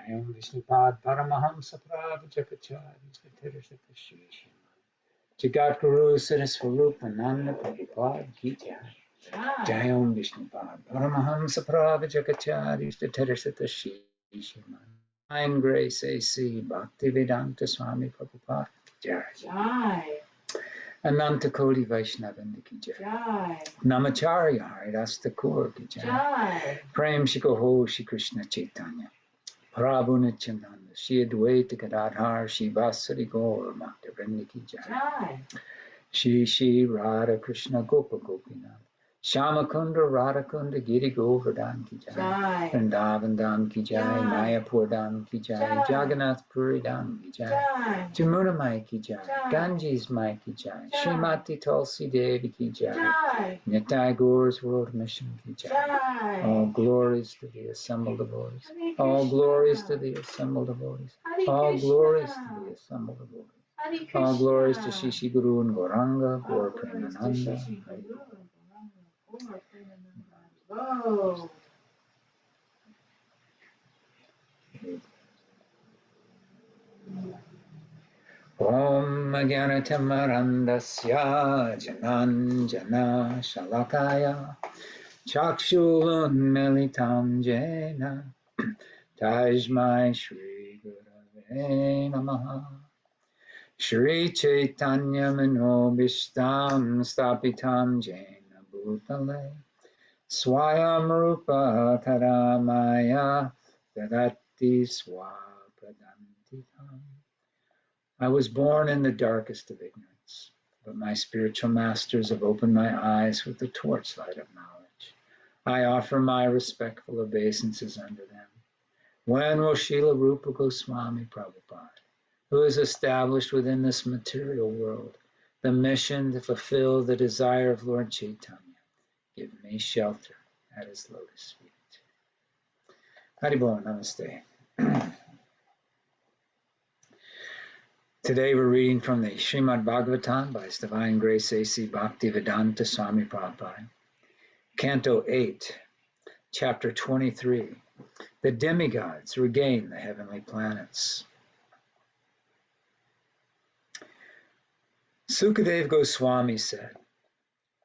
Jayam Vishnupad Paramahamsa Prabhujakacharya Tirasata Shri Jagat Guru Saraswarup Ananda Prabhupada Ki Jai. Jayam Vishnupad Paramahamsa Prabhujakacharya Tirasata Shri Divine Grace A.C. Bhaktivedanta Swami Prabhupada Ki Jai. Ananta Koti Vaishnavanda Ki Jai. Namacharya Haridas Thakur Ki Jai. Prem Shikoho Shri Krishna Chaitanya Prabhu Nityananda Shri Advaita Gadadhar Shri Vasari Gaur Bhaktivinoda Ki Jai. Shri Radha Krishna Gopa Gopinath Shyamakunda Radhakunda Giri Govardhan Ki Jai. Vrindavan Dham Ki Jai. Mayapur Dham Ki Jai. Jagannath Puri Dham Ki Jai. Jamuna Mai Ki Jai. Ganges Mai Ki Jai. Srimati Tulsi Devi Ki Jai. Nitai Gaur's World Mission Ki Jai. All glories to the assembled devotees. All glories to the assembled devotees. All glories to the assembled devotees. All glories to Shishi Guru and Gauranga, Gaur Premananda. Oh. Om Jnanatamarandasya Jananjana Shalakaya Chakshulun Militam Jena Tajmai Shri Gurave Namaha Shri Chaitanya Manobishtam Stapitam Jena Bhutale Swayam Rupa Taramaya Dadati Swapradantitam. I was born in the darkest of ignorance, but my spiritual masters have opened my eyes with the torchlight of knowledge. I offer my respectful obeisances unto them. When will Srila Rupa Goswami Prabhupada, who is established within this material world, the mission to fulfill the desire of Lord Chaitanya, give me shelter at his lotus feet? Haribol, namaste. Today we're reading from the Śrīmad Bhāgavatam by His Divine Grace A.C. Bhaktivedanta Swami Prabhupada. Canto 8, Chapter 23. The Demigods Regain the Heavenly Planets. Sukadeva Goswami said,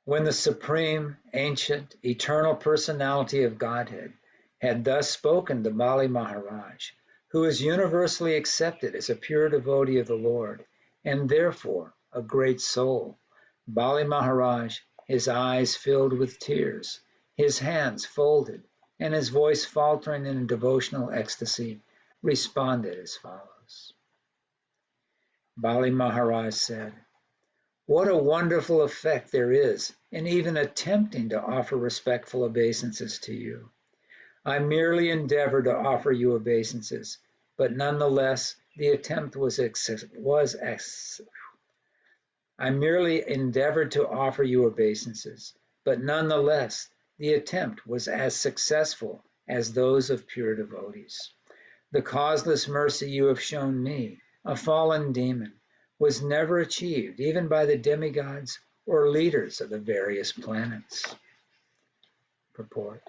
when the Supreme, Ancient, Eternal Personality of Godhead had thus spoken to Bali Maharaj, who is universally accepted as a pure devotee of the Lord, and therefore a great soul, Bali Maharaj, his eyes filled with tears, his hands folded, and his voice faltering in devotional ecstasy, responded as follows. Bali Maharaj said, what a wonderful effect there is in even attempting to offer respectful obeisances to you. I merely endeavored to offer you obeisances, but nonetheless the attempt I merely endeavored to offer you obeisances, but nonetheless the attempt was as successful as those of pure devotees. The causeless mercy you have shown me, a fallen demon, was never achieved even by the demigods or leaders of the various planets. Purport.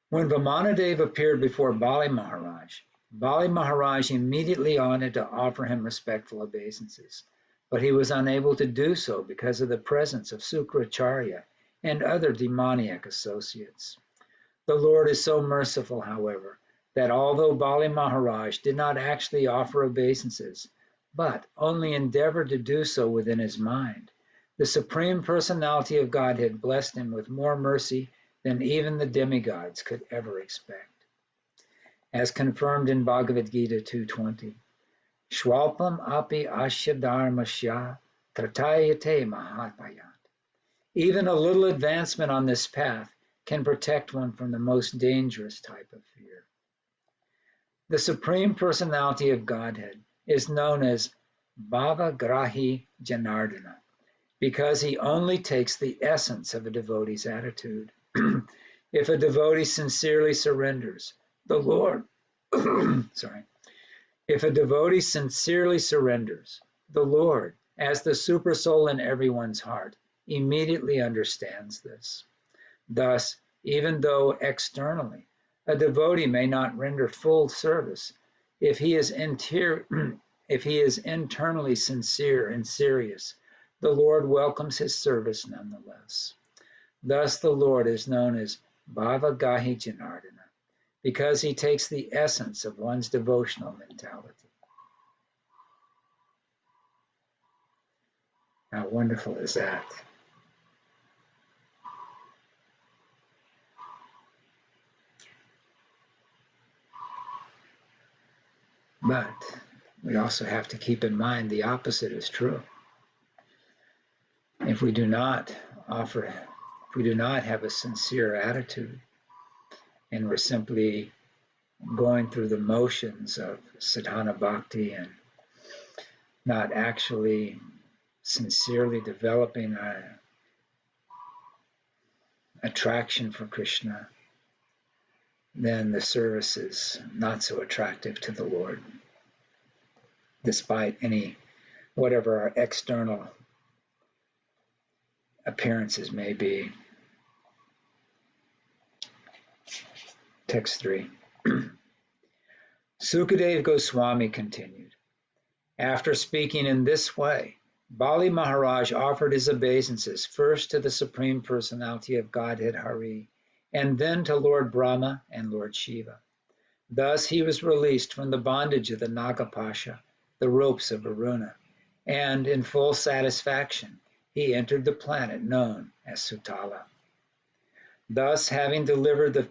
When Vamanadev appeared before Bali Maharaj immediately wanted to offer him respectful obeisances, but he was unable to do so because of the presence of Sukracharya and other demoniac associates. The Lord is so merciful, however, that although Bali Maharaj did not actually offer obeisances, but only endeavored to do so within his mind, the Supreme Personality of Godhead blessed him with more mercy than even the demigods could ever expect. As confirmed in Bhagavad Gita 2.20, Shwalpam api asya dharmasya tratayate mahatayat. Even a little advancement on this path can protect one from the most dangerous type of fear. The Supreme Personality of Godhead is known as Bhavagrahi Janardana because he only takes the essence of a devotee's attitude. If a devotee sincerely surrenders, the Lord, if a devotee sincerely surrenders, the Lord, as the supersoul in everyone's heart, immediately understands this. Thus, even though externally A devotee may not render full service if he is internally sincere and serious. The Lord welcomes his service nonetheless. Thus the Lord is known as Bhavagahi Janardana, because he takes the essence of one's devotional mentality. How wonderful is that? But we also have to keep in mind the opposite is true. If we do not have a sincere attitude, and we're simply going through the motions of sadhana bhakti and not actually sincerely developing an attraction for Krishna, then the service is not so attractive to the Lord, despite whatever our external appearances may be. Text 3. Sukadeva Goswami continued, after speaking in this way, Bali Maharaj offered his obeisances first to the Supreme Personality of Godhead Hari, and then to Lord Brahma and Lord Shiva. Thus he was released from the bondage of the Nagapasha, the ropes of Varuna, and in full satisfaction he entered the planet known as Sutala. Thus, having delivered the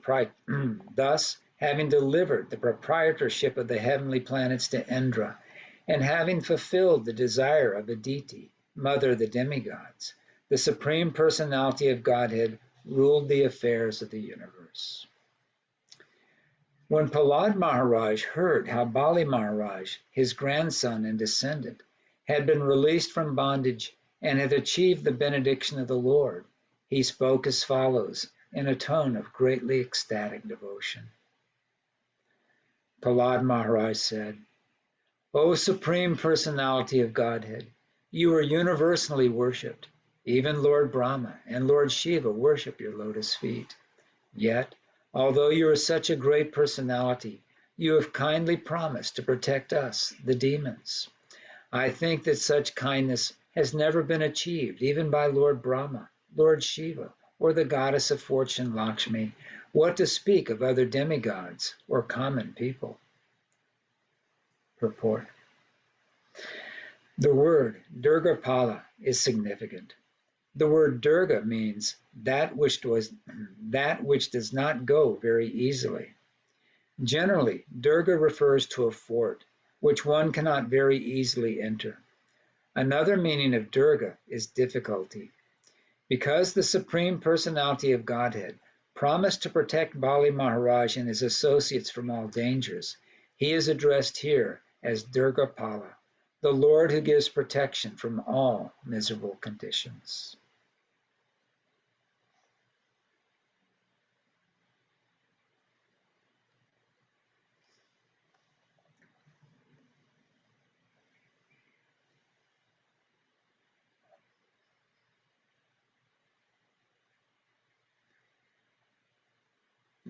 proprietorship of the heavenly planets to Indra, and having fulfilled the desire of Aditi, mother of the demigods, the Supreme Personality of Godhead ruled the affairs of the universe. When Prahlad Maharaj heard how Bali Maharaj, his grandson and descendant, had been released from bondage and had achieved the benediction of the Lord, he spoke as follows in a tone of greatly ecstatic devotion. Prahlad Maharaj said, O Supreme Personality of Godhead, you are universally worshipped. Even Lord Brahma and Lord Shiva worship your lotus feet. Yet, although you are such a great personality, you have kindly promised to protect us, the demons. I think that such kindness has never been achieved, even by Lord Brahma, Lord Shiva, or the goddess of fortune Lakshmi, what to speak of other demigods or common people. Purport. The word Durgapala is significant. The word Durga means that which does not go very easily. Generally, Durga refers to a fort, which one cannot very easily enter. Another meaning of Durga is difficulty. Because the Supreme Personality of Godhead promised to protect Bali Maharaj and his associates from all dangers, he is addressed here as Durgapala, the Lord who gives protection from all miserable conditions.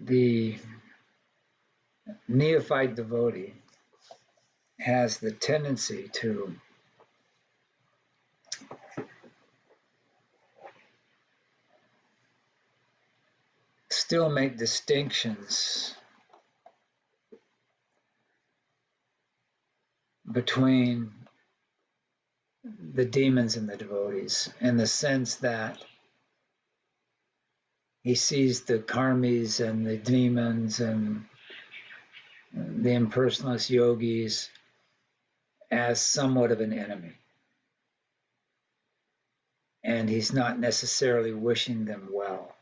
The neophyte devotee has the tendency to still make distinctions between the demons and the devotees, in the sense that he sees the karmis and the demons and the impersonalist yogis as somewhat of an enemy. And he's not necessarily wishing them well.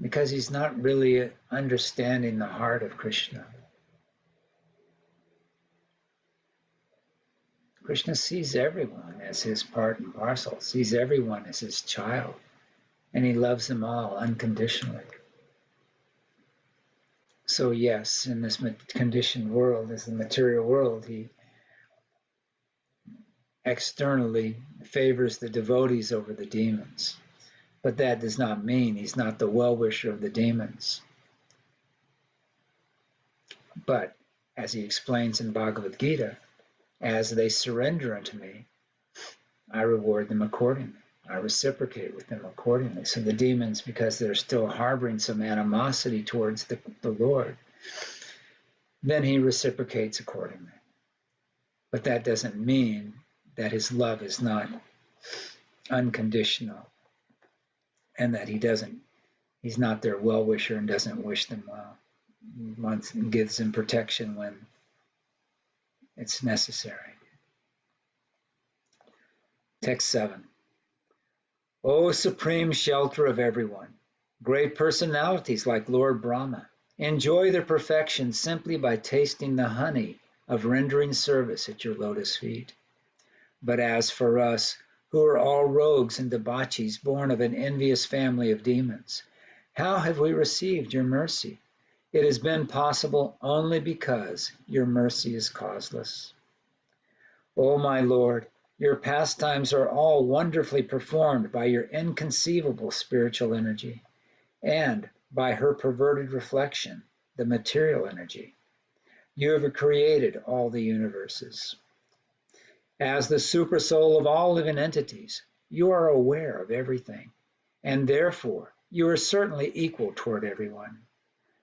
Because he's not really understanding the heart of Krishna. Krishna sees everyone as his part and parcel, sees everyone as his child, and he loves them all unconditionally. So yes, in this conditioned world, as the material world, he externally favors the devotees over the demons. But that does not mean he's not the well-wisher of the demons. But, as he explains in Bhagavad Gita, as they surrender unto me, I reward them accordingly. I reciprocate with them accordingly. So the demons, because they're still harboring some animosity towards the Lord, then he reciprocates accordingly. But that doesn't mean that his love is not unconditional and that he's not their well-wisher and doesn't wish them well. He gives them protection when it's necessary. Text 7. O supreme shelter of everyone, great personalities like Lord Brahma enjoy their perfection simply by tasting the honey of rendering service at your lotus feet. But as for us, who are all rogues and debauchees born of an envious family of demons, how have we received your mercy? It has been possible only because your mercy is causeless. O my Lord, your pastimes are all wonderfully performed by your inconceivable spiritual energy and by her perverted reflection, the material energy. You have created all the universes. As the supersoul of all living entities, you are aware of everything, and therefore you are certainly equal toward everyone.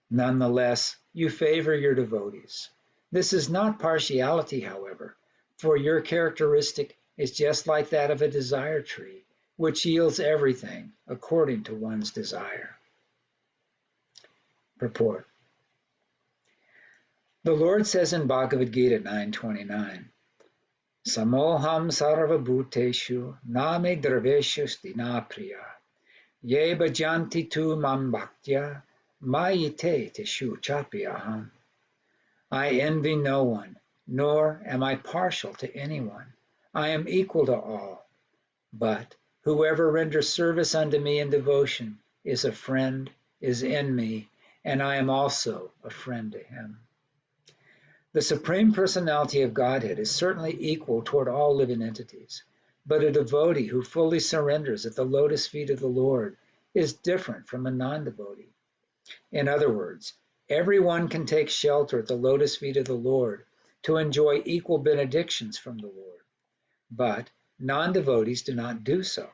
Nonetheless, you favor your devotees. This is not partiality, however, for your characteristic is just like that of a desire tree, which yields everything according to one's desire. Purport. The Lord says in Bhagavad Gita 9:29, Samoham sarva bhuteshu name draveshu stina priya ye bhajanti tu mam bhaktya mayite teshu chapiyaham. I envy no one, nor am I partial to anyone. I am equal to all. But whoever renders service unto me in devotion is a friend, is in me, and I am also a friend to him. The Supreme Personality of Godhead is certainly equal toward all living entities, but a devotee who fully surrenders at the lotus feet of the Lord is different from a non-devotee. In other words, everyone can take shelter at the lotus feet of the Lord to enjoy equal benedictions from the Lord, but non-devotees do not do so,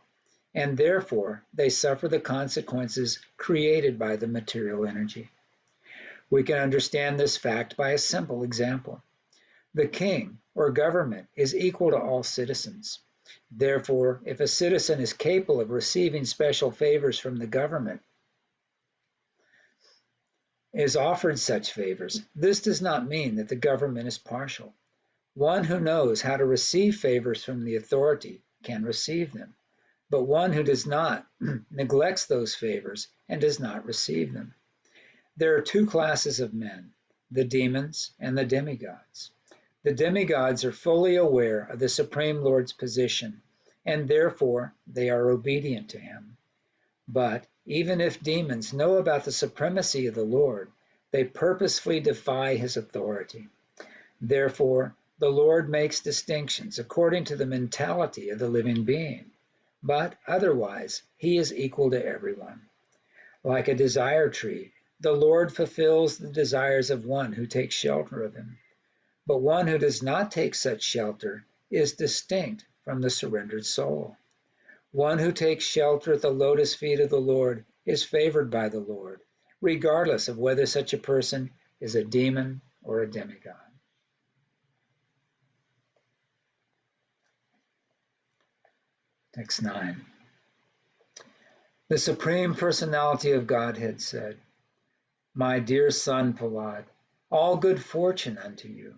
and therefore they suffer the consequences created by the material energy. We can understand this fact by a simple example. The king or government is equal to all citizens. Therefore, if a citizen is capable of receiving special favors from the government, is offered such favors, this does not mean that the government is partial. One who knows how to receive favors from the authority can receive them, but one who does not neglects those favors and does not receive them. There are two classes of men, the demons and the demigods. The demigods are fully aware of the Supreme Lord's position, and therefore they are obedient to him. But even if demons know about the supremacy of the Lord, they purposefully defy his authority. Therefore, the Lord makes distinctions according to the mentality of the living being, but otherwise he is equal to everyone. Like a desire tree, the Lord fulfills the desires of one who takes shelter of him, but one who does not take such shelter is distinct from the surrendered soul. One who takes shelter at the lotus feet of the Lord is favored by the Lord, regardless of whether such a person is a demon or a demigod. Text 9. The Supreme Personality of Godhead said, My dear son Prahlad, all good fortune unto you.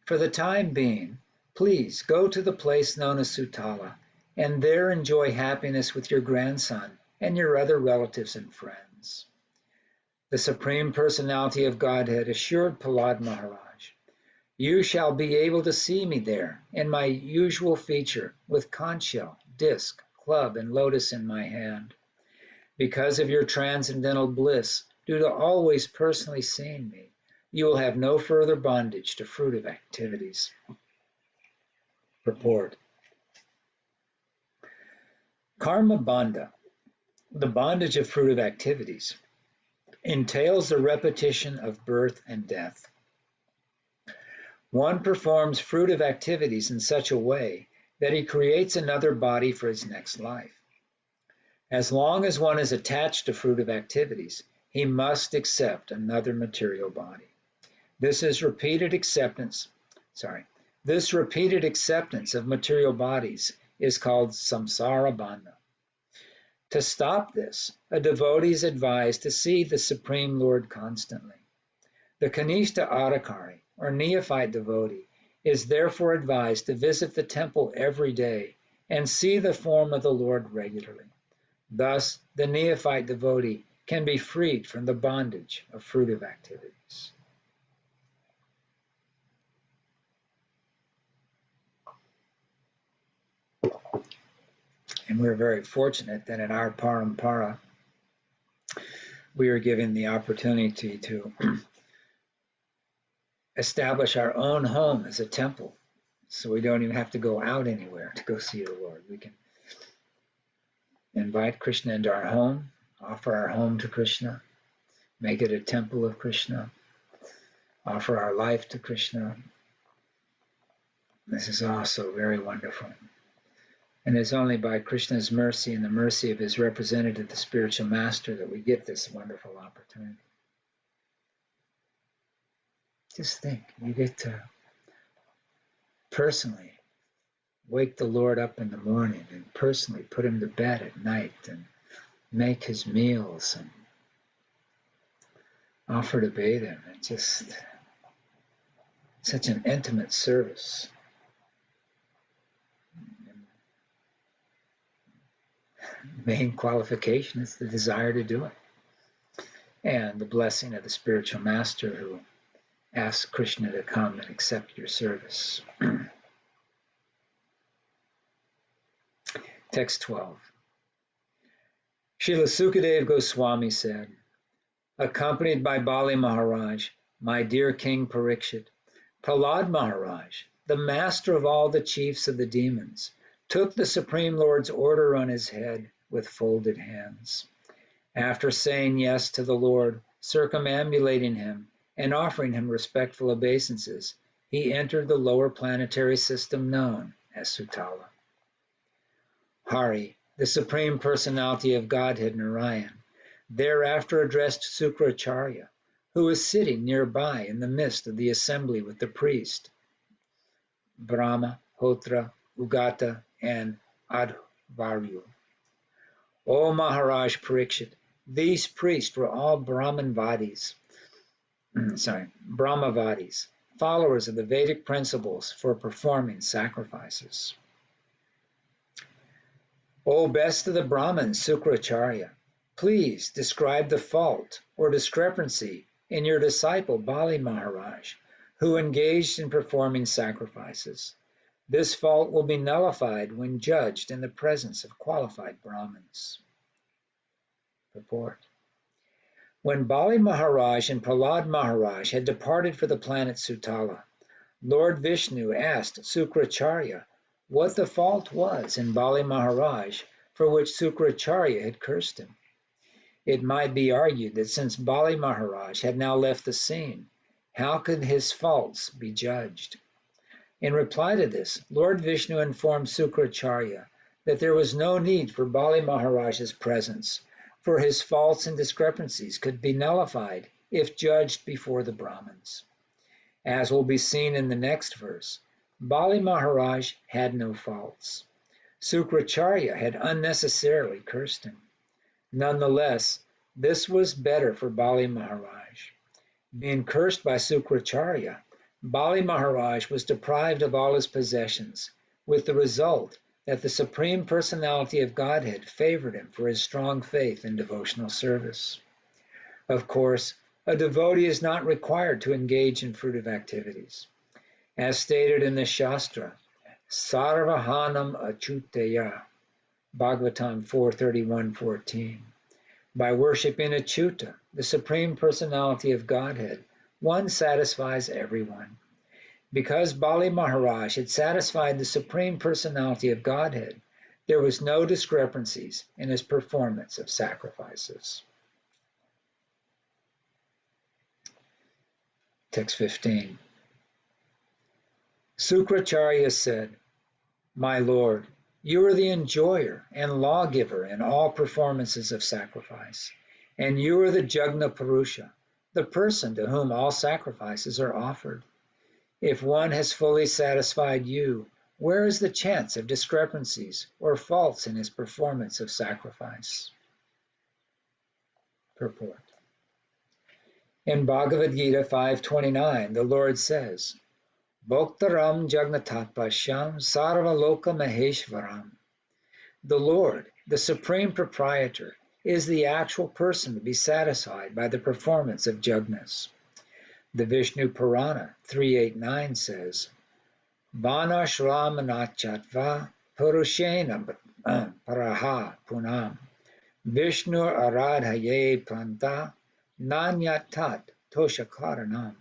For the time being, please go to the place known as Sutala, and there enjoy happiness with your grandson and your other relatives and friends. The Supreme Personality of Godhead assured Prahlad Maharaj, You shall be able to see me there in my usual feature with conch shell, disc, club, and lotus in my hand. Because of your transcendental bliss, due to always personally seeing me, you will have no further bondage to fruitive activities. Purport. Karma bandha, the bondage of fruitive activities, entails the repetition of birth and death. One performs fruitive activities in such a way that he creates another body for his next life. As long as one is attached to fruitive activities, he must accept another material body. This repeated acceptance of material bodies is called samsara bandha. To stop this, a devotee is advised to see the Supreme Lord constantly. The Kanishta Adhikari, or neophyte devotee, is therefore advised to visit the temple every day and see the form of the Lord regularly. Thus, the neophyte devotee can be freed from the bondage of fruitive activities. And we're very fortunate that in our parampara, we are given the opportunity to establish our own home as a temple. So we don't even have to go out anywhere to go see the Lord. We can invite Krishna into our home, offer our home to Krishna, make it a temple of Krishna, offer our life to Krishna. This is also very wonderful. And it's only by Krishna's mercy and the mercy of his representative, the spiritual master, that we get this wonderful opportunity. Just think, you get to personally wake the Lord up in the morning and personally put him to bed at night and make his meals and offer to bathe him. It's just such an intimate service. Main qualification is the desire to do it, and the blessing of the spiritual master who asks Krishna to come and accept your service. Text 12. Srila Sukadeva Goswami said, accompanied by Bali Maharaj, my dear King Parikshit, Prahlad Maharaj, the master of all the chiefs of the demons, took the Supreme Lord's order on his head with folded hands. After saying yes to the Lord, circumambulating him, and offering him respectful obeisances, he entered the lower planetary system known as Sutala. Hari, the Supreme Personality of Godhead Narayan, thereafter addressed Sukracharya, who was sitting nearby in the midst of the assembly with the priest, Brahma, Hotra, Ugata, and Advaryu. O Maharaj Parikshit, these priests were all Brahmavadis, followers of the Vedic principles for performing sacrifices. O best of the Brahmins, Sukracharya, please describe the fault or discrepancy in your disciple Bali Maharaj, who engaged in performing sacrifices. This fault will be nullified when judged in the presence of qualified Brahmins. Purport. When Bali Maharaj and Prahlad Maharaj had departed for the planet Sutala, Lord Vishnu asked Sukracharya what the fault was in Bali Maharaj for which Sukracharya had cursed him. It might be argued that since Bali Maharaj had now left the scene, how could his faults be judged? In reply to this, Lord Vishnu informed Sukracharya that there was no need for Bali Maharaj's presence, for his faults and discrepancies could be nullified if judged before the Brahmins. As will be seen in the next verse, Bali Maharaj had no faults. Sukracharya had unnecessarily cursed him. Nonetheless, this was better for Bali Maharaj. Being cursed by Sukracharya, Bali Maharaj was deprived of all his possessions, with the result that the Supreme Personality of Godhead favored him for his strong faith and devotional service. Of course, a devotee is not required to engage in fruitive activities. As stated in the Shastra, Sarvahanam Achuteya, Bhagavatam 4:31-14. By worshiping Achyuta, the Supreme Personality of Godhead, one satisfies everyone. Because Bali Maharaj had satisfied the Supreme Personality of Godhead, there was no discrepancies in his performance of sacrifices. Text 15. Sukracharya said, "My Lord, you are the enjoyer and lawgiver in all performances of sacrifice, and you are the Jagna Purusha, the person to whom all sacrifices are offered. If one has fully satisfied you, where is the chance of discrepancies or faults in his performance of sacrifice?" Purport. In Bhagavad Gita 5:29, the Lord says, Bhoktaram Jagnatapashyam Sarvaloka Maheshvaram. The Lord, the Supreme Proprietor, is the actual person to be satisfied by the performance of jagnas. The Vishnu Purana 389 says, Vanashramanachatva Purushena Paraha Punam Vishnu Aradhaye Pranta Nanyatat Toshakaranam.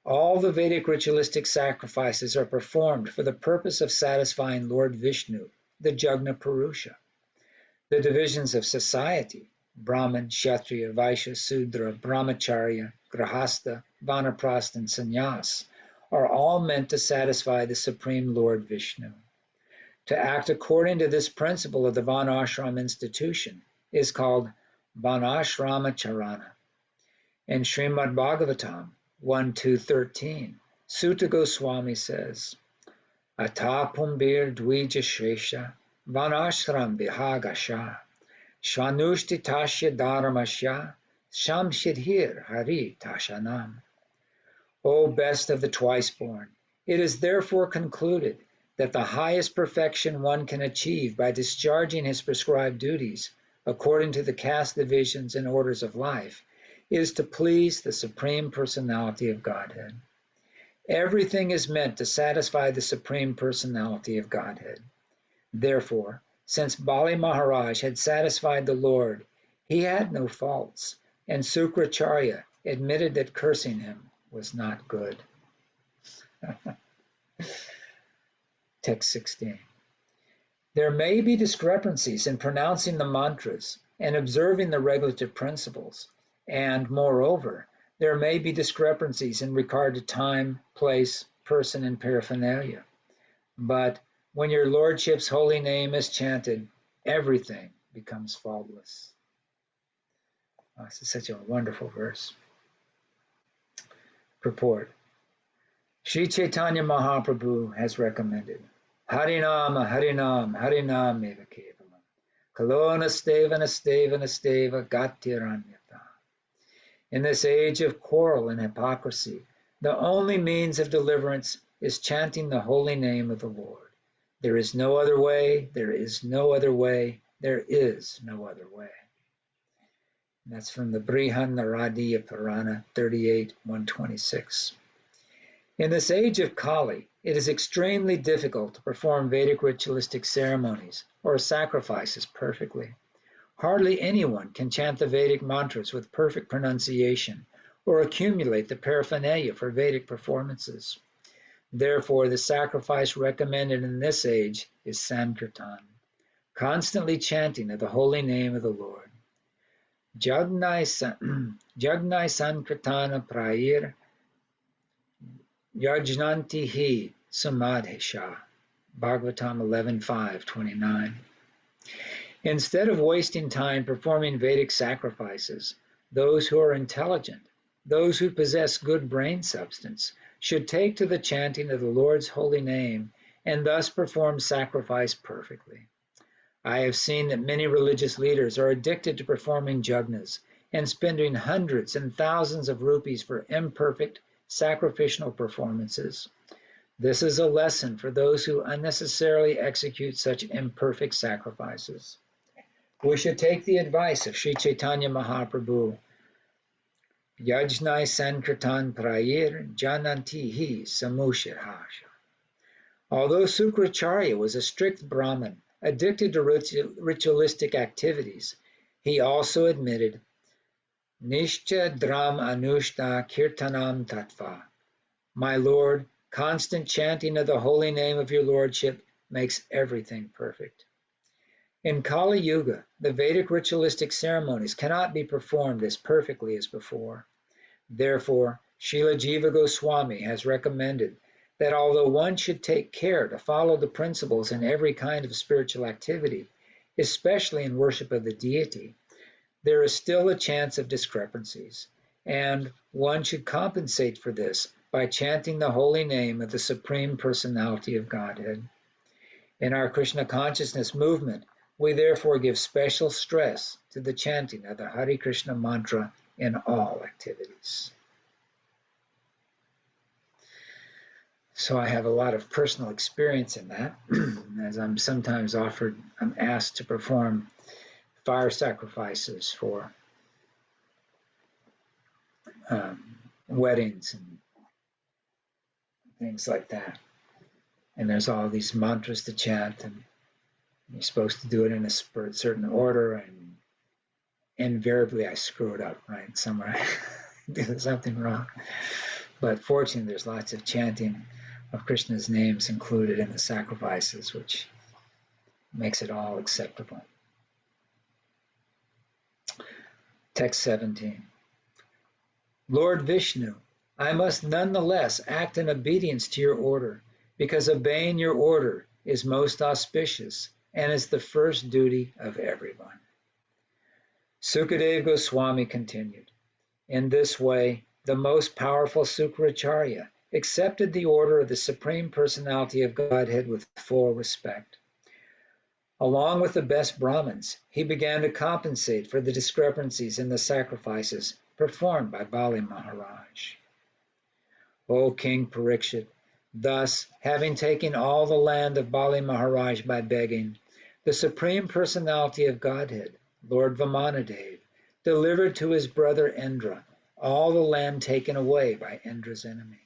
All the Vedic ritualistic sacrifices are performed for the purpose of satisfying Lord Vishnu, the Jagna Purusha. The divisions of society, Brahman, Kshatriya, Vaishya, Sudra, Brahmacharya, Grahastha, Vanaprastha, and Sannyas, are all meant to satisfy the Supreme Lord Vishnu. To act according to this principle of the Varnashram institution is called Varnashrama Charana. In Śrīmad Bhāgavatam 1.2.13, Sutta Goswami says, Ata pumbir dvija shresha vanashram vihagasha shvanushti tasya dharmasya shamshidhir hari tashanam. O best of the twice-born, it is therefore concluded that the highest perfection one can achieve by discharging his prescribed duties according to the caste divisions and orders of life is to please the Supreme Personality of Godhead. Everything is meant to satisfy the Supreme Personality of Godhead. Therefore, since Bali Maharaj had satisfied the Lord, he had no faults, and Sukracharya admitted that cursing him was not good. Text 16. There may be discrepancies in pronouncing the mantras and observing the regulative principles, and, moreover, there may be discrepancies in regard to time, place, person, and paraphernalia. But when your Lordship's holy name is chanted, everything becomes faultless. Oh, this is such a wonderful verse. Purport. Sri Chaitanya Mahaprabhu has recommended, Harinama, Harinam, Harinam eva kevalam, Kalona steva nasteva nasteva gatiranyata. In this age of quarrel and hypocrisy, the only means of deliverance is chanting the holy name of the Lord. There is no other way, there is no other way, there is no other way. And that's from the Brihanaradiya Purana 38.126. In this age of Kali, it is extremely difficult to perform Vedic ritualistic ceremonies or sacrifices perfectly. Hardly anyone can chant the Vedic mantras with perfect pronunciation or accumulate the paraphernalia for Vedic performances. Therefore, the sacrifice recommended in this age is Sankirtan, constantly chanting of the holy name of the Lord. Jagnai Sankirtana Prayir Yajnanti Hi Samadhisha, Bhagavatam 11.5.29. Instead of wasting time performing Vedic sacrifices, those who are intelligent, those who possess good brain substance, should take to the chanting of the Lord's holy name and thus perform sacrifice perfectly. I have seen that many religious leaders are addicted to performing jagnas and spending hundreds and thousands of rupees for imperfect sacrificial performances. This is a lesson for those who unnecessarily execute such imperfect sacrifices. We should take the advice of Sri Chaitanya Mahaprabhu. Yajnai Sankirtan Prayir Jananti Hi Samushirhasha. Although Sukracharya was a strict Brahmin, addicted to ritualistic activities, he also admitted, Nishcha Dram Anushta Kirtanam Tattva. My Lord, constant chanting of the holy name of your Lordship makes everything perfect. In Kali Yuga, the Vedic ritualistic ceremonies cannot be performed as perfectly as before. Therefore, Srila Jiva Goswami has recommended that although one should take care to follow the principles in every kind of spiritual activity, especially in worship of the deity, there is still a chance of discrepancies, and one should compensate for this by chanting the holy name of the Supreme Personality of Godhead. In our Krishna consciousness movement, we therefore give special stress to the chanting of the Hare Krishna mantra in all activities. So I have a lot of personal experience in that, as I'm sometimes I'm asked to perform fire sacrifices for weddings and things like that. And there's all these mantras to chant, and you're supposed to do it in a certain order, and invariably I screw it up, right? Somewhere I do something wrong. But fortunately, there's lots of chanting of Krishna's names included in the sacrifices, which makes it all acceptable. Text 17. Lord Vishnu, I must nonetheless act in obedience to your order, because obeying your order is most auspicious and is the first duty of everyone. Sukadeva Goswami continued, in this way, the most powerful Sukracharya accepted the order of the Supreme Personality of Godhead with full respect. Along with the best Brahmins, he began to compensate for the discrepancies in the sacrifices performed by Bali Maharaj. O King Parikshit, thus, having taken all the land of Bali Maharaj by begging, the Supreme Personality of Godhead, Lord Vamanadev, delivered to his brother Indra all the land taken away by Indra's enemy.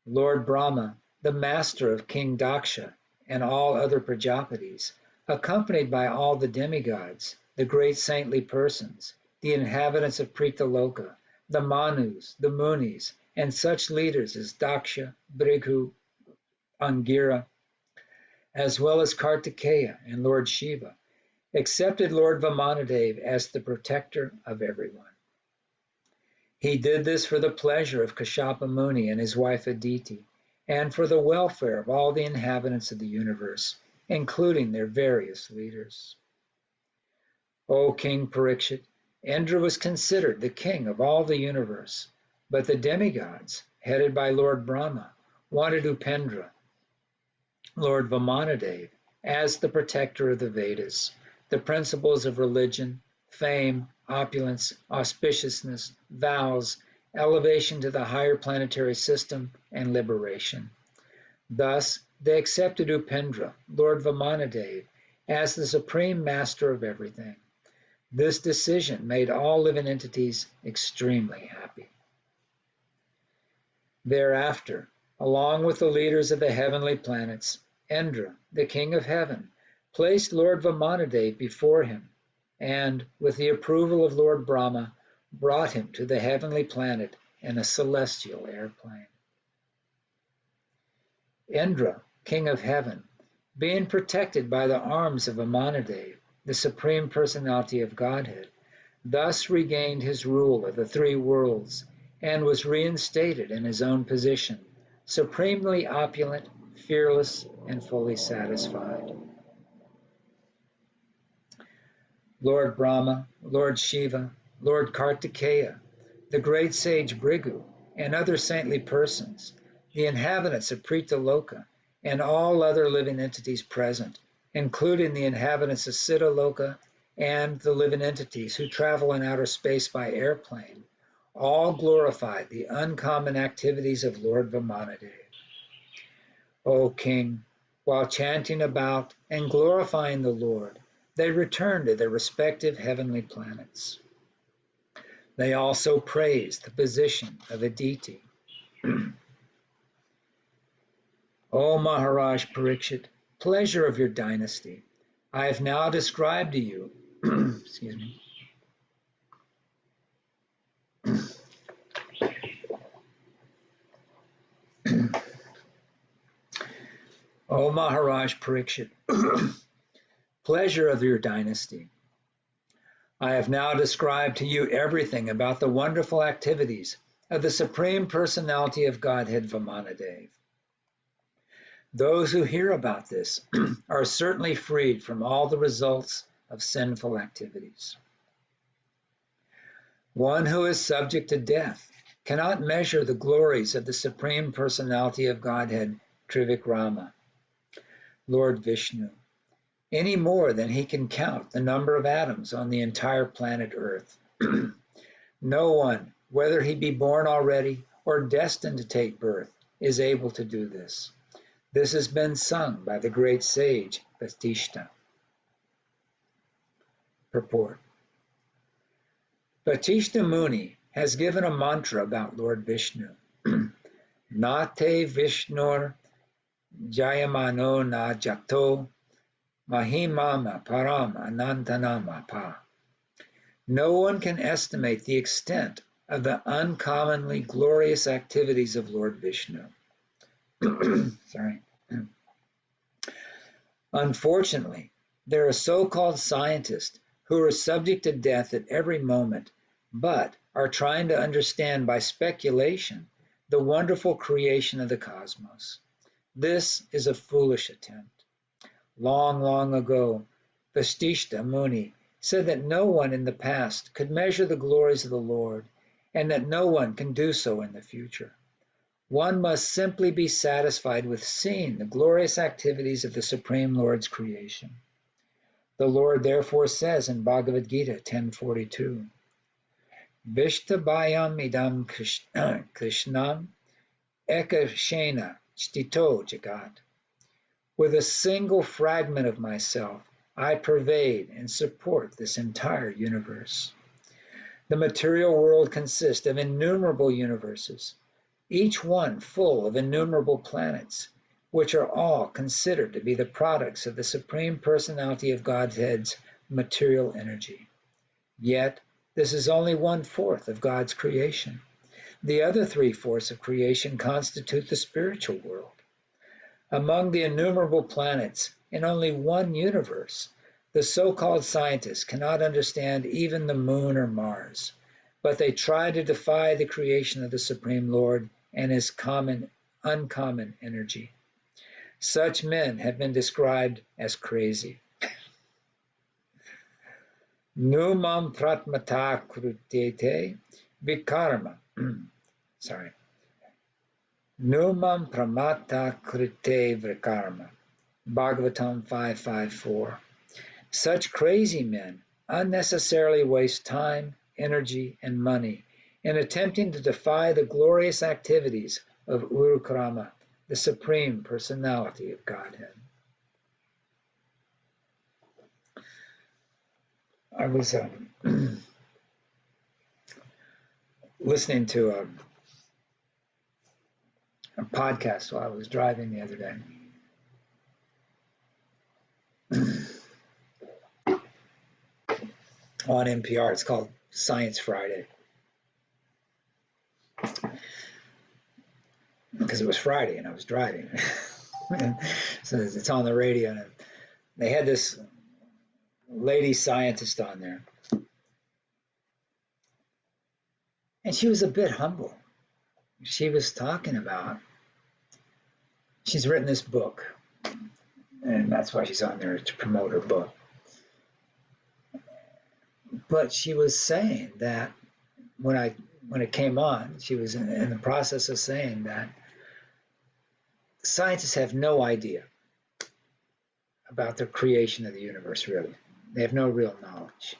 Lord Brahma, the master of King Daksha and all other Prajapatis, accompanied by all the demigods, the great saintly persons, the inhabitants of Pritaloka, the Manus, the Munis, and such leaders as Daksha, Bhrigu, Angira, as well as Kartikeya and Lord Shiva, accepted Lord Vamanadev as the protector of everyone. He did this for the pleasure of Kashyapa Muni and his wife Aditi, and for the welfare of all the inhabitants of the universe, including their various leaders. O King Parikshit, Indra was considered the king of all the universe, but the demigods, headed by Lord Brahma, wanted Upendra, Lord Vamanadev, as the protector of the Vedas, the principles of religion, fame, opulence, auspiciousness, vows, elevation to the higher planetary system, and liberation. Thus, they accepted Upendra, Lord Vamanadev, as the supreme master of everything. This decision made all living entities extremely happy. Thereafter, along with the leaders of the heavenly planets, Indra, the king of heaven, placed Lord Vamanadev before him, and, with the approval of Lord Brahma, brought him to the heavenly planet in a celestial airplane. Indra, king of heaven, being protected by the arms of Vamanadev, the Supreme Personality of Godhead, thus regained his rule of the three worlds and was reinstated in his own position, supremely opulent, fearless, and fully satisfied. Lord Brahma, Lord Shiva, Lord Kartikeya, the great sage Bhrigu, and other saintly persons, the inhabitants of Pritaloka, and all other living entities present, including the inhabitants of Siddhaloka and the living entities who travel in outer space by airplane, all glorified the uncommon activities of Lord Vamanadev. O King, while chanting about and glorifying the Lord, they returned to their respective heavenly planets. They also praised the position of Aditi. O Maharaj Parikshit, pleasure of your dynasty, I have now described to you, excuse me, O Maharaj Parikshit, pleasure of your dynasty. I have now described to you everything about the wonderful activities of the Supreme Personality of Godhead Vamanadev. Those who hear about this are certainly freed from all the results of sinful activities. One who is subject to death cannot measure the glories of the Supreme Personality of Godhead Trivikrama, Lord Vishnu, any more than he can count the number of atoms on the entire planet Earth. No one, whether he be born already or destined to take birth, is able to do this. This has been sung by the great sage Vasishtha. Purport. Vasishtha Muni has given a mantra about Lord Vishnu. Nate Vishnur Jayamano na Jato Mahimama Param Anantanama Pa. No one can estimate the extent of the uncommonly glorious activities of Lord Vishnu. Sorry. Unfortunately, there are so-called scientists who are subject to death at every moment, but are trying to understand by speculation the wonderful creation of the cosmos. This is a foolish attempt. Long, long ago, Vasishtha Muni said that no one in the past could measure the glories of the Lord, and that no one can do so in the future. One must simply be satisfied with seeing the glorious activities of the Supreme Lord's creation. The Lord therefore says in Bhagavad Gita 10:42, Vishtabhayam idam Krishnam ekashena stito jagat. With a single fragment of myself, I pervade and support this entire universe. The material world consists of innumerable universes, each one full of innumerable planets, which are all considered to be the products of the Supreme Personality of Godhead's material energy. Yet, this is only 1/4 of God's creation. The other 3/4 of creation constitute the spiritual world. Among the innumerable planets in only one universe, the so-called scientists cannot understand even the moon or Mars, but they try to defy the creation of the Supreme Lord and his uncommon energy. Such men have been described as crazy. Numam pratmata krutete vikarma. Sorry. Numam pramata krute vikarma. Bhagavatam 5:5-4. Such crazy men unnecessarily waste time, energy, and money in attempting to defy the glorious activities of Urukrama, the Supreme Personality of Godhead. I was listening to a podcast while I was driving the other day. On NPR, it's called Science Friday. Because it was Friday and I was driving. So it's on the radio, and they had this lady scientist on there. And she was a bit humble. She was talking about, she's written this book, and that's why she's on there, to promote her book. But she was saying that when it came on, she was in the process of saying that scientists have no idea about the creation of the universe, really. They have no real knowledge.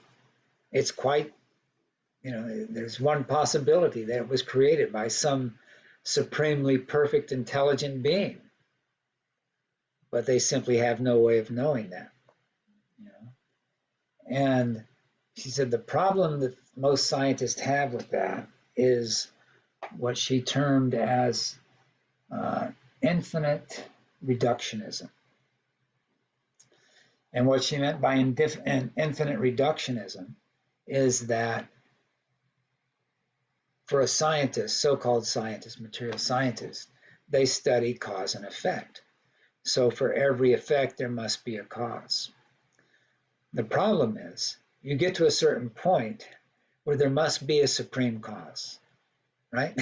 It's quite, there's one possibility that it was created by some supremely perfect, intelligent being. But they simply have no way of knowing that. And she said the problem that most scientists have with that is what she termed as infinite reductionism. And what she meant by infinite reductionism is that for a scientist, so-called scientist, material scientist, they study cause and effect. So for every effect, there must be a cause. The problem is you get to a certain point where there must be a supreme cause, right?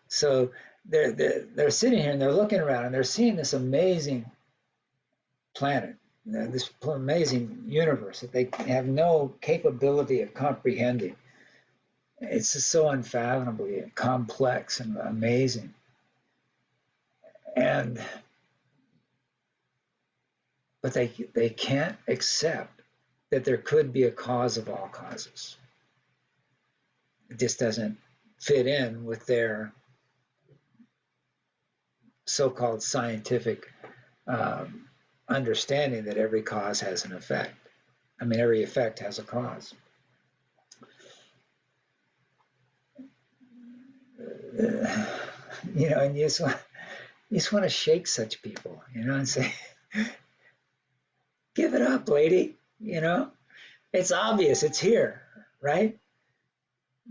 So they're sitting here and they're looking around and they're seeing this amazing planet, this amazing universe that they have no capability of comprehending. It's just so unfathomably complex and amazing. But they can't accept that there could be a cause of all causes. It just doesn't fit in with their so-called scientific understanding that every cause has an effect. I mean, every effect has a cause. You know, and you just want to shake such people, you know, and say, give it up, lady. You know, it's obvious, it's here, right?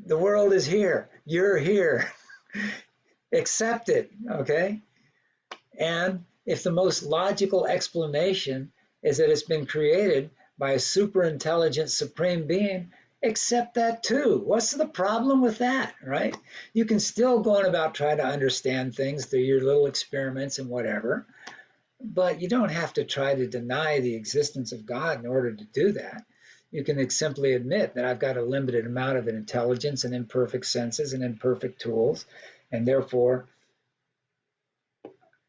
The world is here. You're here. Accept it, okay? And if the most logical explanation is that it's been created by a super intelligent supreme being, accept that too. What's the problem with that, right? You can still go on about trying to understand things through your little experiments and whatever, but you don't have to try to deny the existence of God in order to do that. You can simply admit that I've got a limited amount of intelligence and imperfect senses and imperfect tools, and therefore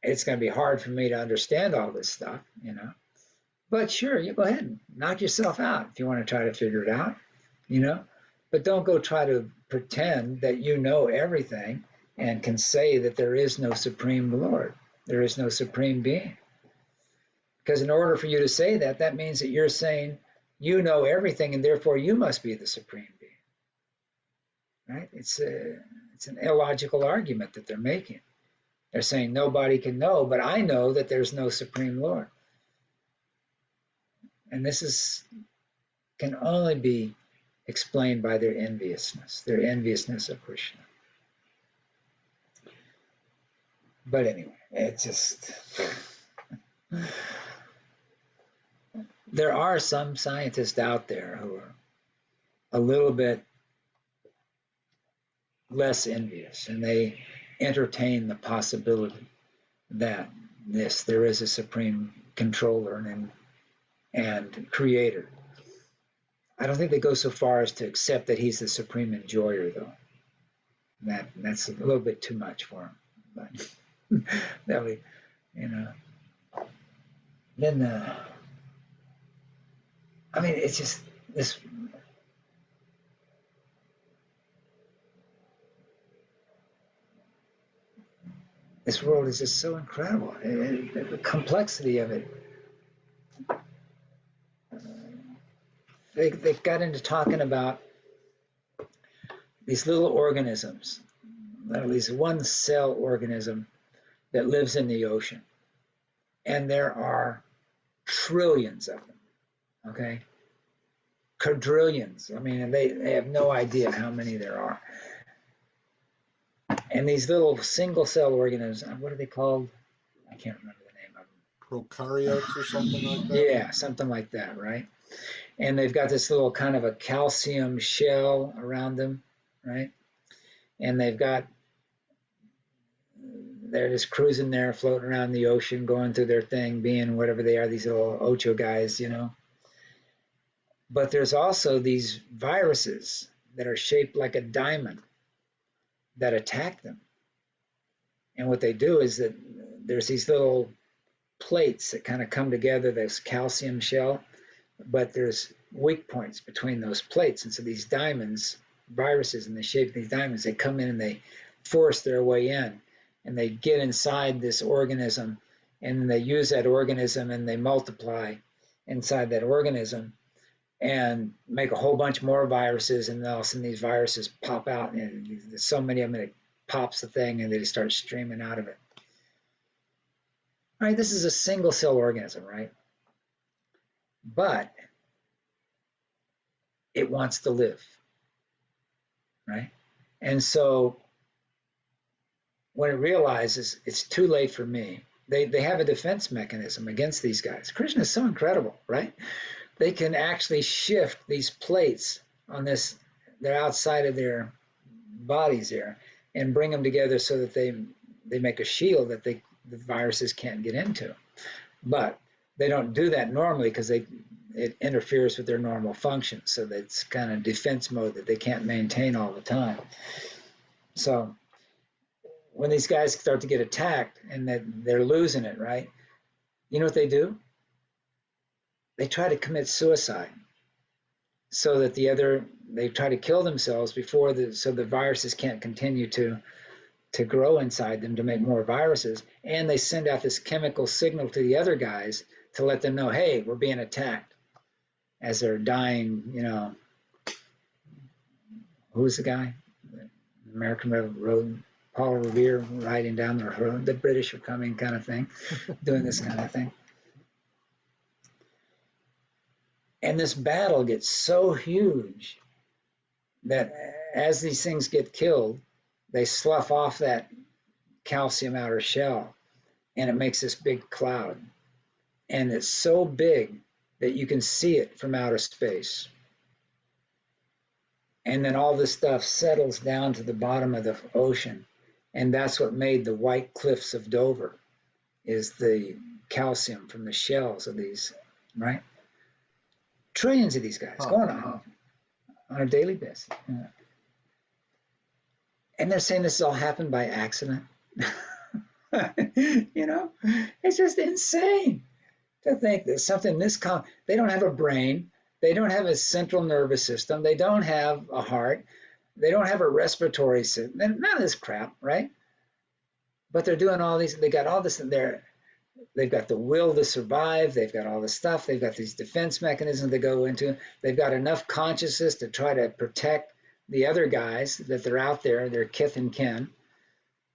it's going to be hard for me to understand all this stuff, you know. But sure, you go ahead and knock yourself out if you want to try to figure it out, you know. But don't go try to pretend that you know everything and can say that there is no supreme Lord, there is no supreme being. Because in order for you to say that, that means that you're saying you know everything and therefore you must be the supreme being, right? It's an illogical argument that they're making. They're saying nobody can know, but I know that there's no supreme Lord. And this can only be explained by their enviousness of Krishna. But anyway, it's just... There are some scientists out there who are a little bit less envious, and they entertain the possibility that there is a supreme controller and creator. I don't think they go so far as to accept that he's the supreme enjoyer, though. That's a little bit too much for him. But that would, you know. Then I mean, it's just this. This world is just so incredible. The complexity of it. They got into talking about these little organisms, at least one cell organism that lives in the ocean. And there are trillions of them, okay? Quadrillions. I mean, they have no idea how many there are. And these little single cell organisms, what are they called? I can't remember the name of them. Prokaryotes or something like that? Yeah, something like that, right? And they've got this little kind of a calcium shell around them, right? And they're just cruising there, floating around the ocean, going through their thing, being whatever they are, these little Ocho guys, you know. But there's also these viruses that are shaped like a diamond that attack them. And what they do is that there's these little plates that kind of come together, this calcium shell, but there's weak points between those plates. And so these diamonds, viruses in the shape of these diamonds, they come in and they force their way in. And they get inside this organism, and they use that organism and they multiply inside that organism and make a whole bunch more viruses, and all of a sudden these viruses pop out, and there's so many of them, and it pops the thing and they just start streaming out of it. All right, this is a single cell organism, right? But it wants to live, right? And so when it realizes it's too late for me, they have a defense mechanism against these guys. Krishna is so incredible, right? they can actually shift these plates on this, they're outside of their bodies there, and bring them together so that they make a shield that the viruses can't get into. But they don't do that normally because it interferes with their normal function. So that's kind of defense mode that they can't maintain all the time. So when these guys start to get attacked and they're losing it, right? You know what they do? They try to commit suicide so that they try to kill themselves before so the viruses can't continue to grow inside them to make more viruses. And they send out this chemical signal to the other guys to let them know, hey, we're being attacked, as they're dying. You know, who was the guy? American Road, Paul Revere riding down the road, the British are coming kind of thing, doing this kind of thing. And this battle gets so huge that as these things get killed, they slough off that calcium outer shell, and it makes this big cloud. And it's so big that you can see it from outer space. And then all this stuff settles down to the bottom of the ocean. And that's what made the white cliffs of Dover, is the calcium from the shells of these, right? Trillions of these guys going on a daily basis. Yeah. And they're saying this all happened by accident. You know, it's just insane to think that something this they don't have a brain, they don't have a central nervous system, they don't have a heart, they don't have a respiratory system, none of this crap, right? But they're doing all these, they got all this in there. They've got the will to survive, they've got all this stuff, they've got these defense mechanisms they go into, they've got enough consciousness to try to protect the other guys that they're out there, their kith and kin.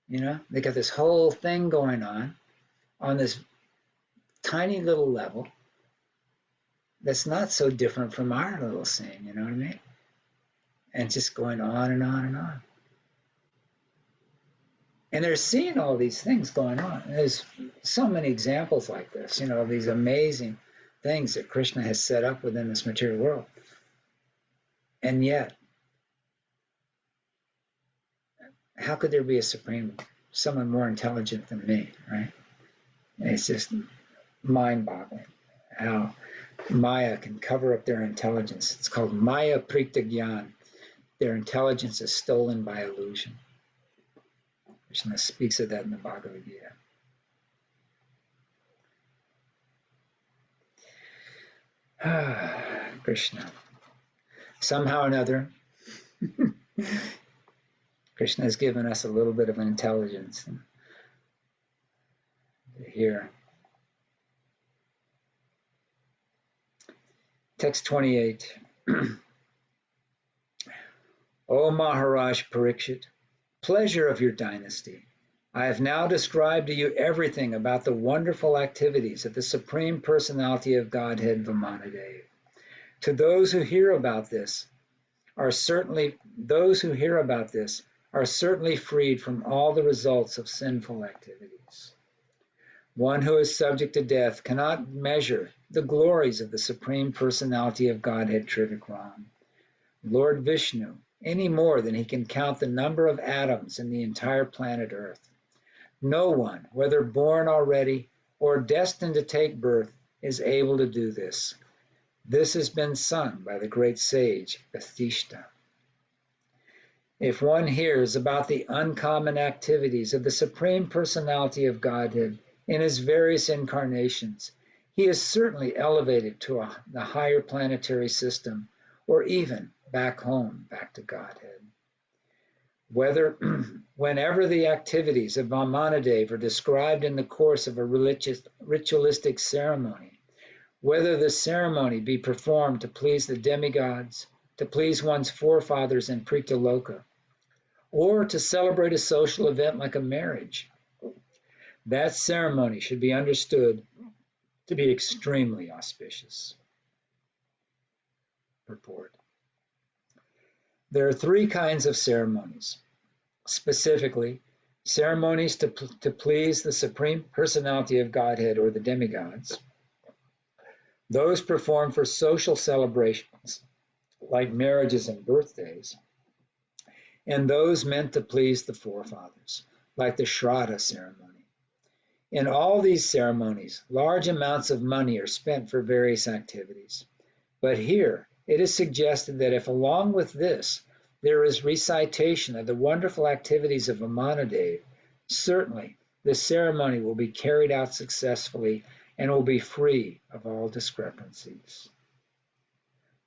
You know, they got this whole thing going on this tiny little level that's not so different from our little scene, you know what I mean? And just going on and on and on. And they're seeing all these things going on. And there's so many examples like this, you know, of these amazing things that Krishna has set up within this material world. And yet, how could there be a supreme, someone more intelligent than me, right? And it's just mind-boggling how Maya can cover up their intelligence. It's called Maya Prikta Gyan. Their intelligence is stolen by illusion. Krishna speaks of that in the Bhagavad Gita. Krishna. Somehow or another, Krishna has given us a little bit of intelligence here. Text 28. O Maharaj Parikshit, pleasure of your dynasty, I have now described to you everything about the wonderful activities of the Supreme Personality of Godhead Vamanadeva. To those who hear about this are certainly freed from all the results of sinful activities. One who is subject to death cannot measure the glories of the Supreme Personality of Godhead Trivikram, Lord Vishnu, any more than he can count the number of atoms in the entire planet Earth. No one, whether born already or destined to take birth, is able to do this. This has been sung by the great sage Vasishtha. If one hears about the uncommon activities of the Supreme Personality of Godhead in his various incarnations, he is certainly elevated to the higher planetary system, or even back home, back to Godhead. Whenever the activities of Vamanadeva are described in the course of a ritualistic ceremony, whether the ceremony be performed to please the demigods, to please one's forefathers in Pritaloka, or to celebrate a social event like a marriage, that ceremony should be understood to be extremely auspicious. Purport. There are three kinds of ceremonies. Specifically, ceremonies to please the Supreme Personality of Godhead or the demigods, those performed for social celebrations like marriages and birthdays, and those meant to please the forefathers, like the Shraddha ceremony. In all these ceremonies, large amounts of money are spent for various activities. But here, it is suggested that if along with this, there is recitation of the wonderful activities of Vamanadev, certainly the ceremony will be carried out successfully and will be free of all discrepancies.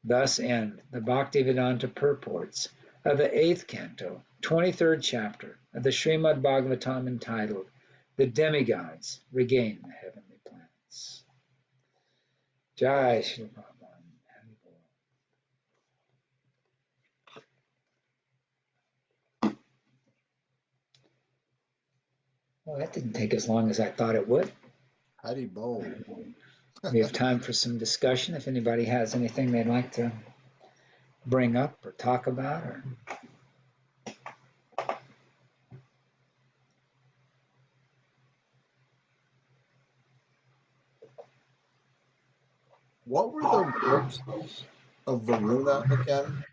Thus end the Bhaktivedanta purports of the 8th canto, 23rd chapter of the Śrīmad Bhāgavatam entitled, The Demigods Regain the Heavenly Planets. Jai Shri Prabhupada. Well, that didn't take as long as I thought it would. Hari Bol. We have time for some discussion if anybody has anything they'd like to bring up or talk about. What were the ropes of Varuna again?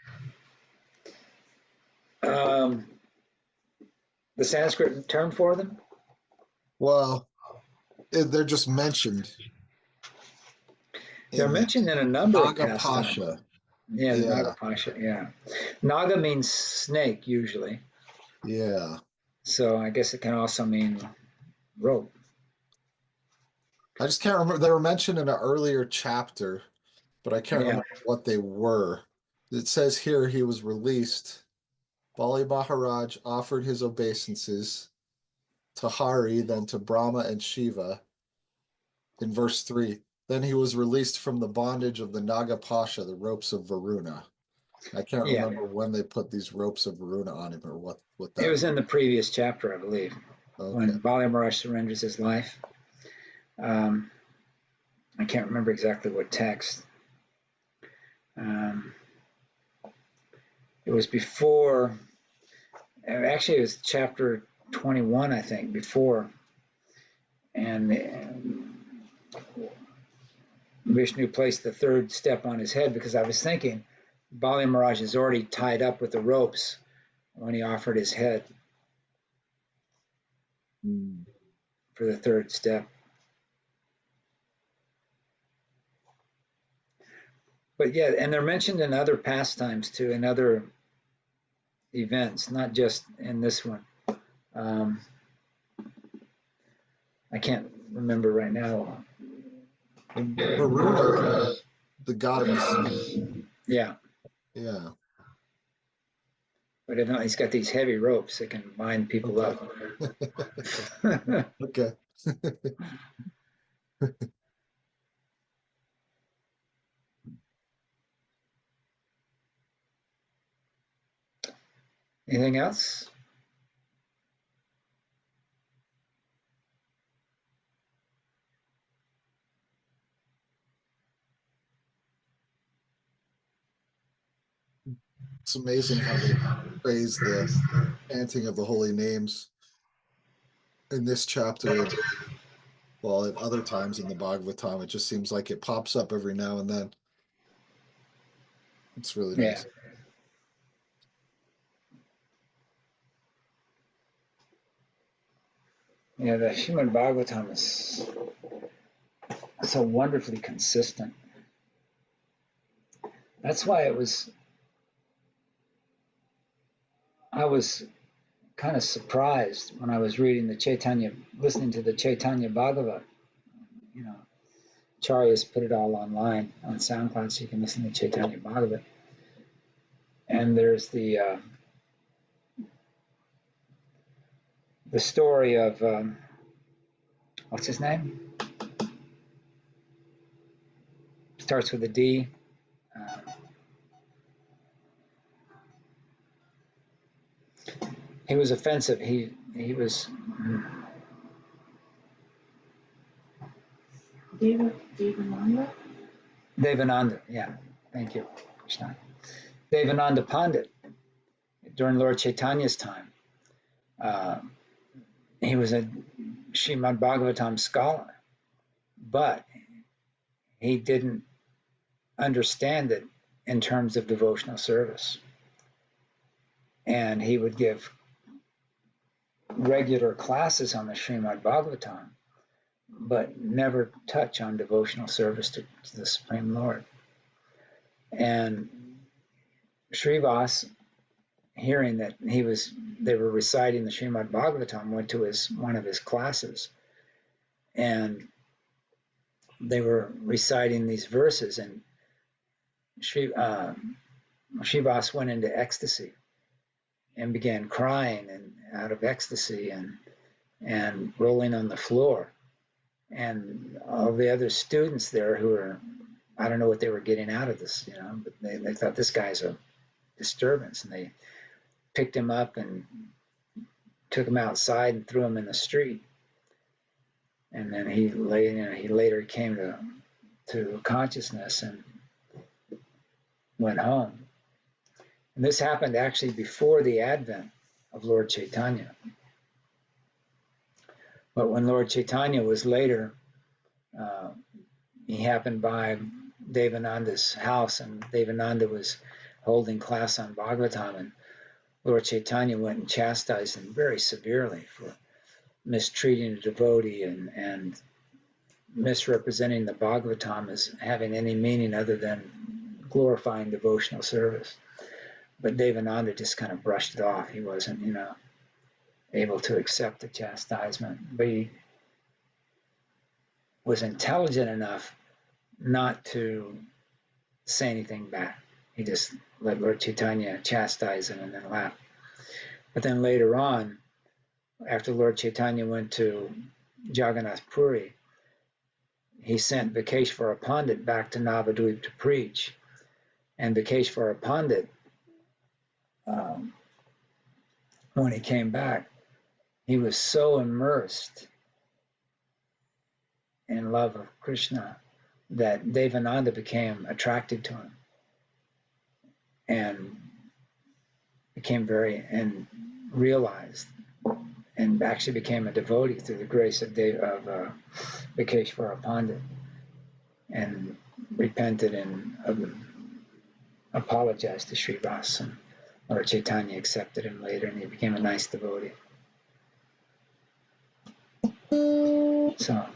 The Sanskrit term for them? Well, they're just mentioned. They're mentioned in a number of Naga pastimes. Pasha. Yeah, the Naga Pasha, yeah. Naga means snake, usually. Yeah. So I guess it can also mean rope. I just can't remember. They were mentioned in an earlier chapter, but I can't remember what they were. It says here he was released. Bali Maharaj offered his obeisances to Hari, then to Brahma and Shiva. In verse 3, then he was released from the bondage of the Naga Pasha, the ropes of Varuna. I can't remember when they put these ropes of Varuna on him or what that It was in the previous chapter, I believe, when Bali Maharaj surrenders his life. I can't remember exactly what text. It was before, actually it was chapter 21, I think, before. And Vishnu placed the third step on his head because I was thinking Bali Maharaj is already tied up with the ropes when he offered his head for the third step. But yeah, and they're mentioned in other pastimes too, in other events, not just in this one. I can't remember right now. And Varuna, the god of the sea. Yeah. Yeah. But if not, he's got these heavy ropes that can bind people up. Okay. Anything else? It's amazing how they praise the chanting of the holy names in this chapter. Well, at other times in the Bhagavatam, it just seems like it pops up every now and then. It's really nice. Yeah, the Śrīmad Bhāgavatam is so wonderfully consistent. That's why I was kind of surprised when I was reading listening to the Chaitanya Bhagavat. You know, Charya's put it all online on SoundCloud, so you can listen to Chaitanya Bhagavat. And there's the story of what's his name? Starts with a D. He was offensive. He was. Devananda? Devananda, yeah. Thank you, Krishna. Devananda Pandit, during Lord Chaitanya's time, he was a Śrīmad Bhāgavatam scholar, but he didn't understand it in terms of devotional service. And he would give regular classes on the Śrīmad Bhāgavatam, but never touch on devotional service to the Supreme Lord. And Srivas, hearing that they were reciting the Śrīmad Bhāgavatam, went to one of his classes, and they were reciting these verses, and Srivas went into ecstasy and began crying and out of ecstasy and rolling on the floor. And all the other students there who were, I don't know what they were getting out of this, but they thought this guy's a disturbance, and they picked him up and took him outside and threw him in the street. And then he later came to consciousness and went home. And this happened actually before the advent of Lord Chaitanya. But when Lord Chaitanya was later, he happened by Devananda's house, and Devananda was holding class on Bhagavatam, and Lord Chaitanya went and chastised him very severely for mistreating a devotee and misrepresenting the Bhagavatam as having any meaning other than glorifying devotional service. But Devananda just kind of brushed it off. He wasn't, able to accept the chastisement. But he was intelligent enough not to say anything back. He just let Lord Chaitanya chastise him and then laughed. But then later on, after Lord Chaitanya went to Jagannath Puri, he sent Vikeshvara Pandit back to Navadvip to preach. And Vikeshvara Pandit, when he came back, he was so immersed in love of Krishna that Devananda became attracted to him and realized and actually became a devotee through the grace of Vikeshvara Pandit, and repented and apologized to Srivas, and Lord Chaitanya accepted him later, and he became a nice devotee. So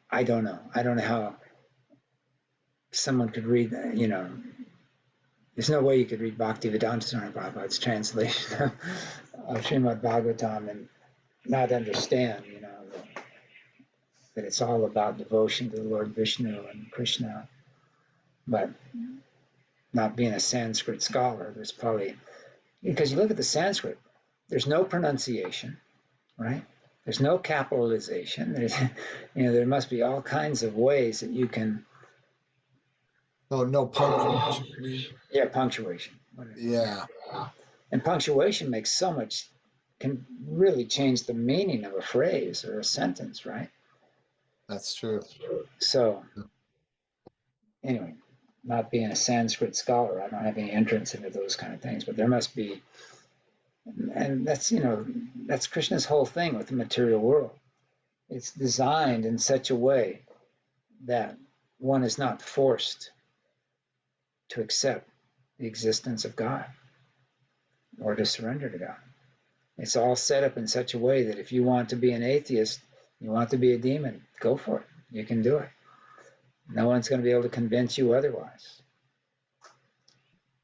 I don't know how someone could read that, there's no way you could read Bhaktivedanta Swami Prabhupada's translation of Śrīmad Bhāgavatam and not understand, that it's all about devotion to the Lord Vishnu and Krishna. But not being a Sanskrit scholar, there's probably, because you look at the Sanskrit, there's no pronunciation, right? There's no capitalization. There must be all kinds of ways that you can. Oh, no punctuation. Yeah, punctuation. Yeah. And punctuation can really change the meaning of a phrase or a sentence, right? That's true. So, anyway, not being a Sanskrit scholar, I don't have any entrance into those kind of things, but there must be, and that's Krishna's whole thing with the material world. It's designed in such a way that one is not forced to accept the existence of God or to surrender to God. It's all set up in such a way that if you want to be an atheist, you want to be a demon, go for it. You can do it. No one's going to be able to convince you otherwise.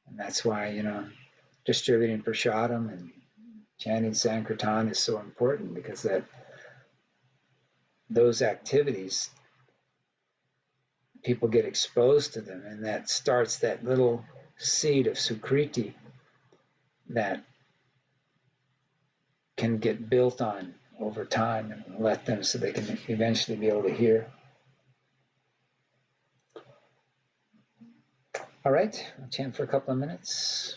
And that's why, distributing prasadam and chanting Sankirtan is so important, because those activities, people get exposed to them, and that starts that little seed of sukriti that can get built on over time and let them so they can eventually be able to hear. All right, I'll chant for a couple of minutes.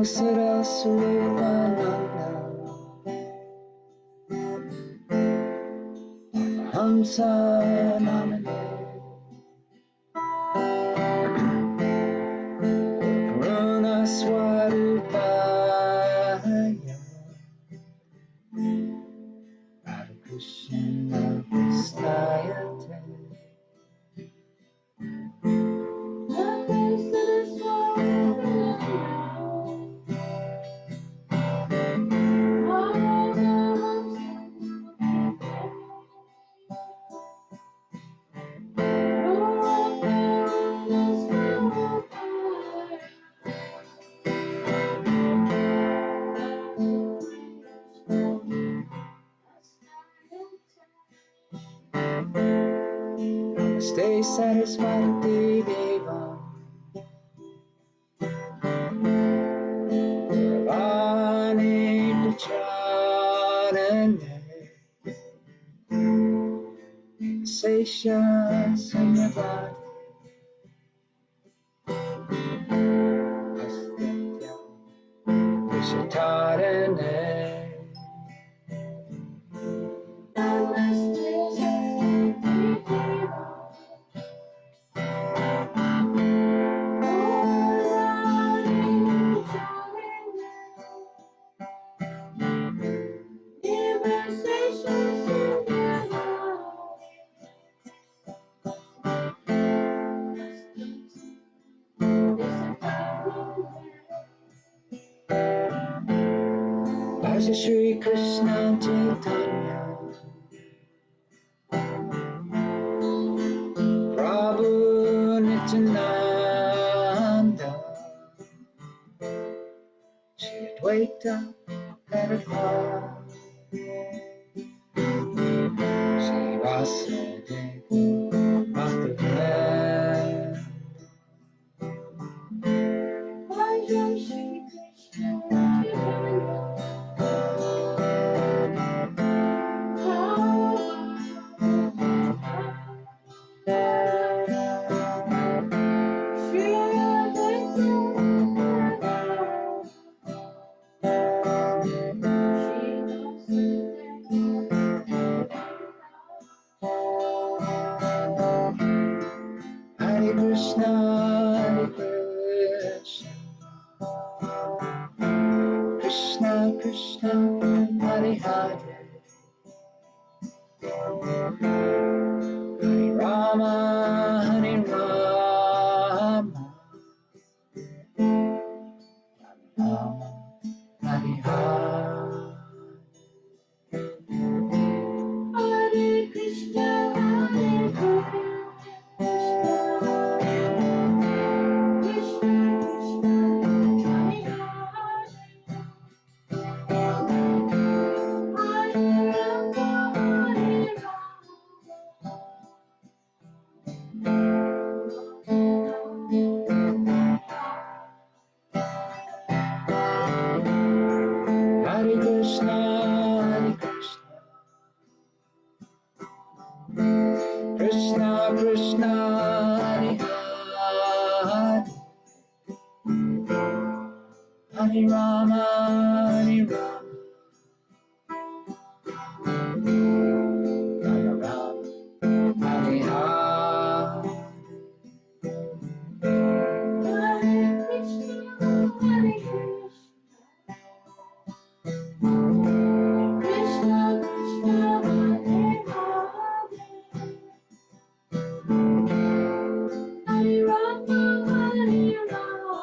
Sara Swarupananda Hamsa Namane Purna Swarupaya Radha Krishna Pristayate Stay satisfied, Deva. Ravani Pracharane Sesha Sanyavad Astitya Vishatarane Bhaja Shri Krishna Chaitanya Prabhu Nityananda Shri Advaita Gadadhara Shri Vasudeva Bhaktivedanta Bhaja Shri Krishna Chaitanya Hare Krishna, Krishna Krishna, Hare Hare, Hare Rama, Hare Rama, Rama, Hare Hare. Hare Krishna, Hare Krishna, Krishna Krishna, Hare Hare Krishna, Hare Krishna, Krishna Krishna, Hare Hare, Hare Rama, Hare Rama, Rama Rama, Hare Hare. Hare Krishna, Hare Krishna, Krishna Krishna, Hare Hare, Hare Rama, Hare Rama,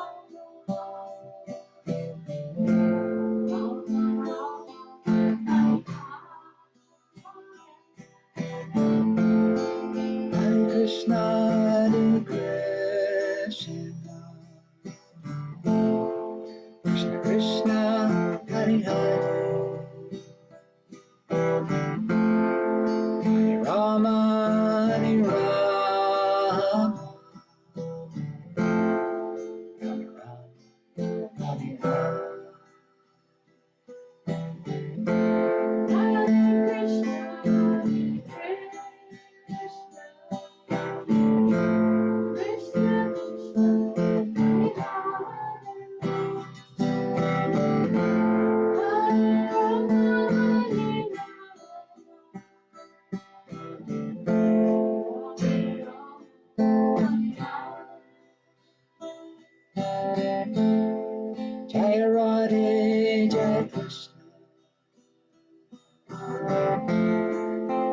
Jaya Radhe, Jaya Krishna,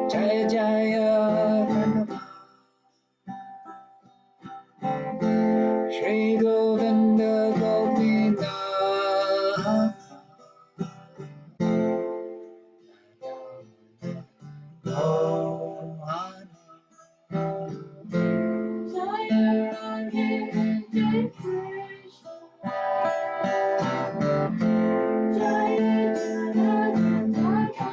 Jaya Jaya Pranama, Shri Govinda Gopinath, Mohan. Jaya Radhe, Jaya Krishna, Jaya Jaya Jaya,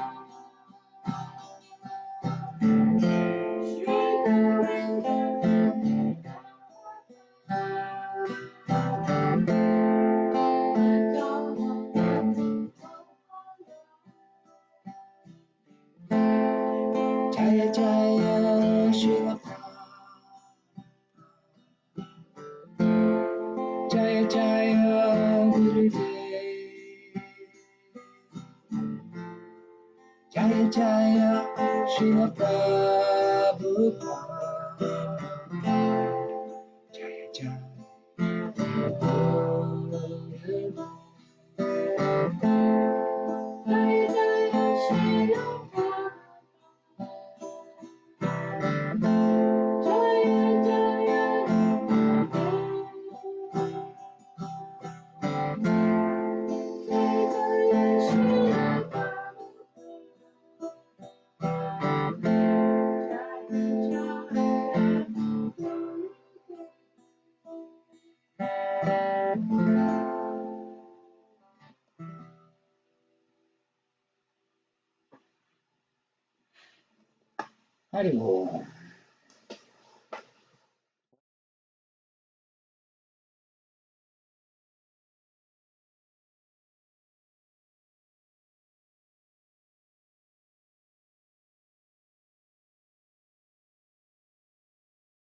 Shri Govinda Jaya Jaya Srila Jaya Jaya Gurudev, Jaya Jaya Srila Prabhupada, Jaya Jaya Hari Om.